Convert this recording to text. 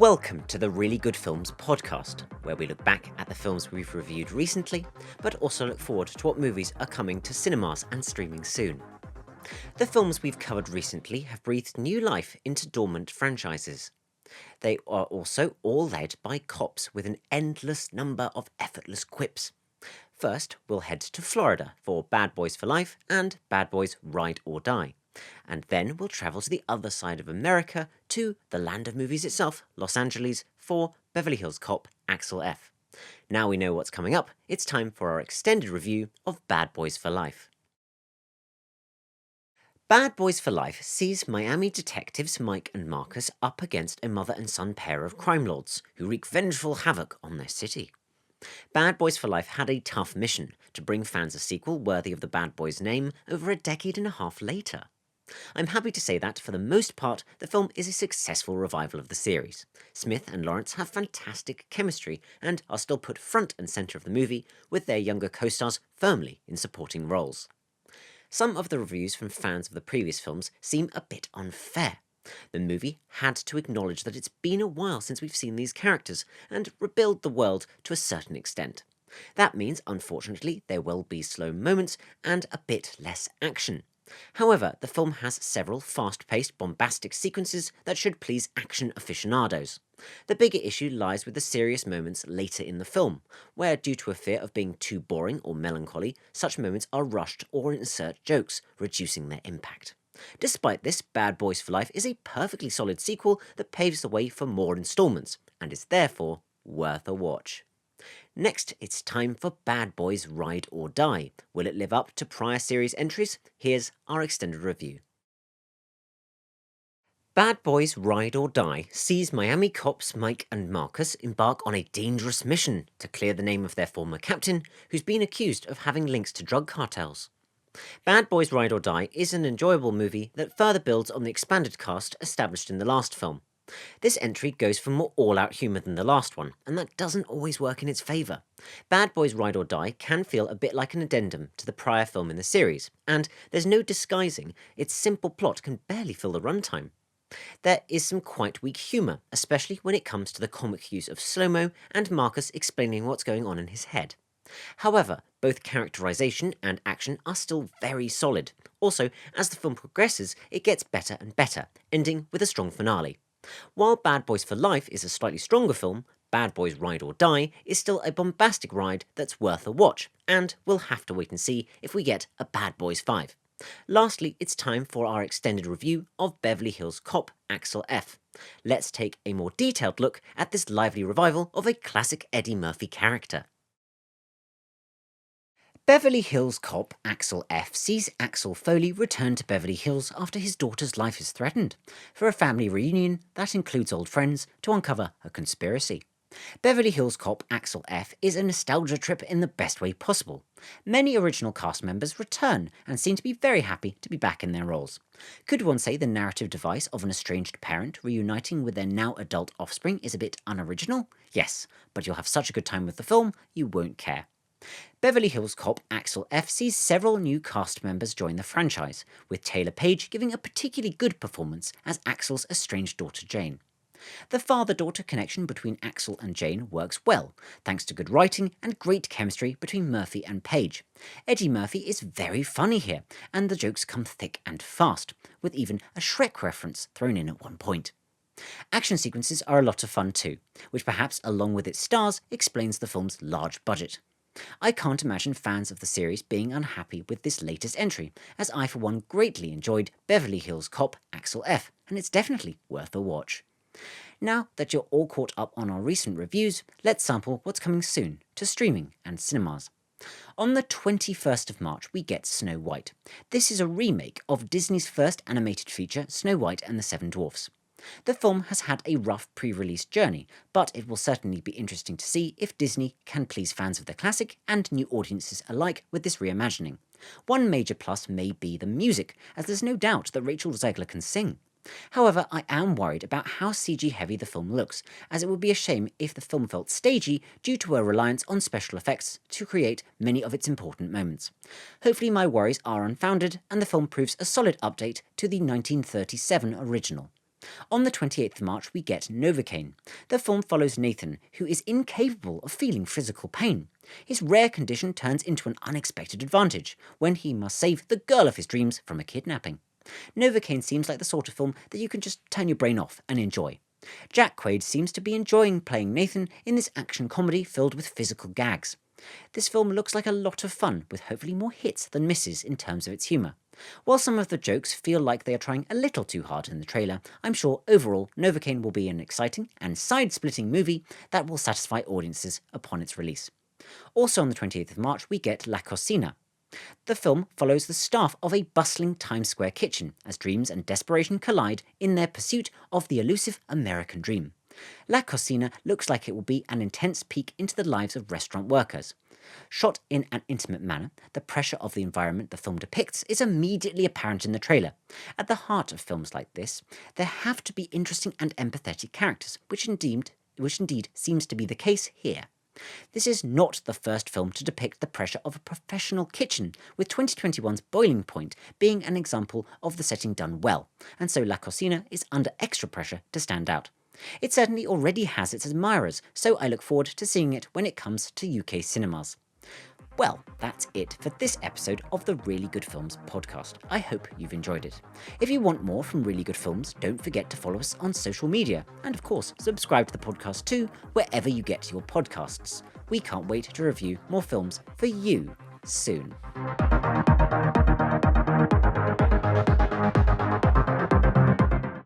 Welcome to the Really Good Films podcast, where we look back at the films we've reviewed recently, but also look forward to what movies are coming to cinemas and streaming soon. The films we've covered recently have breathed new life into dormant franchises. They are also all led by cops with an endless number of effortless quips. First, we'll head to Florida for Bad Boys for Life and Bad Boys Ride or Die. And then we'll travel to the other side of America to the land of movies itself, Los Angeles, for Beverly Hills Cop, Axel F. Now we know what's coming up, it's time for our extended review of Bad Boys for Life. Bad Boys for Life sees Miami detectives Mike and Marcus up against a mother and son pair of crime lords who wreak vengeful havoc on their city. Bad Boys for Life had a tough mission to bring fans a sequel worthy of the Bad Boys name over a decade and a half later. I'm happy to say that, for the most part, the film is a successful revival of the series. Smith and Lawrence have fantastic chemistry and are still put front and centre of the movie, with their younger co-stars firmly in supporting roles. Some of the reviews from fans of the previous films seem a bit unfair. The movie had to acknowledge that it's been a while since we've seen these characters, and rebuild the world to a certain extent. That means, unfortunately, there will be slow moments and a bit less action. However, the film has several fast-paced, bombastic sequences that should please action aficionados. The bigger issue lies with the serious moments later in the film, where, due to a fear of being too boring or melancholy, such moments are rushed or insert jokes, reducing their impact. Despite this, Bad Boys for Life is a perfectly solid sequel that paves the way for more installments, and is therefore worth a watch. Next, it's time for Bad Boys Ride or Die. Will it live up to prior series entries? Here's our extended review. Bad Boys Ride or Die sees Miami cops Mike and Marcus embark on a dangerous mission to clear the name of their former captain, who's been accused of having links to drug cartels. Bad Boys Ride or Die is an enjoyable movie that further builds on the expanded cast established in the last film. This entry goes for more all-out humour than the last one, and that doesn't always work in its favour. Bad Boys Ride or Die can feel a bit like an addendum to the prior film in the series, and there's no disguising its simple plot can barely fill the runtime. There is some quite weak humour, especially when it comes to the comic use of slow-mo and Marcus explaining what's going on in his head. However, both characterisation and action are still very solid. Also, as the film progresses, it gets better and better, ending with a strong finale. While Bad Boys for Life is a slightly stronger film, Bad Boys Ride or Die is still a bombastic ride that's worth a watch, and we'll have to wait and see if we get a Bad Boys 5. Lastly, it's time for our extended review of Beverly Hills Cop, Axel F. Let's take a more detailed look at this lively revival of a classic Eddie Murphy character. Beverly Hills Cop Axel F sees Axel Foley return to Beverly Hills after his daughter's life is threatened, for a family reunion that includes old friends to uncover a conspiracy. Beverly Hills Cop Axel F is a nostalgia trip in the best way possible. Many original cast members return and seem to be very happy to be back in their roles. Could one say the narrative device of an estranged parent reuniting with their now adult offspring is a bit unoriginal? Yes, but you'll have such a good time with the film, you won't care. Beverly Hills Cop Axel F sees several new cast members join the franchise, with Taylor Page giving a particularly good performance as Axel's estranged daughter Jane. The father-daughter connection between Axel and Jane works well, thanks to good writing and great chemistry between Murphy and Page. Eddie Murphy is very funny here, and the jokes come thick and fast, with even a Shrek reference thrown in at one point. Action sequences are a lot of fun too, which perhaps, along with its stars, explains the film's large budget. I can't imagine fans of the series being unhappy with this latest entry, as I for one greatly enjoyed Beverly Hills Cop Axel F, and it's definitely worth a watch. Now that you're all caught up on our recent reviews, let's sample what's coming soon to streaming and cinemas. On the 21st of March we get Snow White. This is a remake of Disney's first animated feature, Snow White and the Seven Dwarfs. The film has had a rough pre-release journey, but it will certainly be interesting to see if Disney can please fans of the classic and new audiences alike with this reimagining. One major plus may be the music, as there's no doubt that Rachel Zegler can sing. However, I am worried about how CG-heavy the film looks, as it would be a shame if the film felt stagey due to a reliance on special effects to create many of its important moments. Hopefully my worries are unfounded, and the film proves a solid update to the 1937 original. On the 28th of March, we get Novocaine. The film follows Nathan, who is incapable of feeling physical pain. His rare condition turns into an unexpected advantage when he must save the girl of his dreams from a kidnapping. Novocaine seems like the sort of film that you can just turn your brain off and enjoy. Jack Quaid seems to be enjoying playing Nathan in this action comedy filled with physical gags. This film looks like a lot of fun, with hopefully more hits than misses in terms of its humour. While some of the jokes feel like they are trying a little too hard in the trailer, I'm sure overall Novocaine will be an exciting and side-splitting movie that will satisfy audiences upon its release. Also on the 28th of March, we get La Cocina. The film follows the staff of a bustling Times Square kitchen as dreams and desperation collide in their pursuit of the elusive American dream. La Cocina looks like it will be an intense peek into the lives of restaurant workers. Shot in an intimate manner, the pressure of the environment the film depicts is immediately apparent in the trailer. At the heart of films like this, there have to be interesting and empathetic characters, which indeed seems to be the case here. This is not the first film to depict the pressure of a professional kitchen, with 2021's Boiling Point being an example of the setting done well, and so La Cocina is under extra pressure to stand out. It certainly already has its admirers, so I look forward to seeing it when it comes to UK cinemas. Well, that's it for this episode of the Really Good Films podcast. I hope you've enjoyed it. If you want more from Really Good Films, don't forget to follow us on social media, and of course, subscribe to the podcast too, wherever you get your podcasts. We can't wait to review more films for you soon.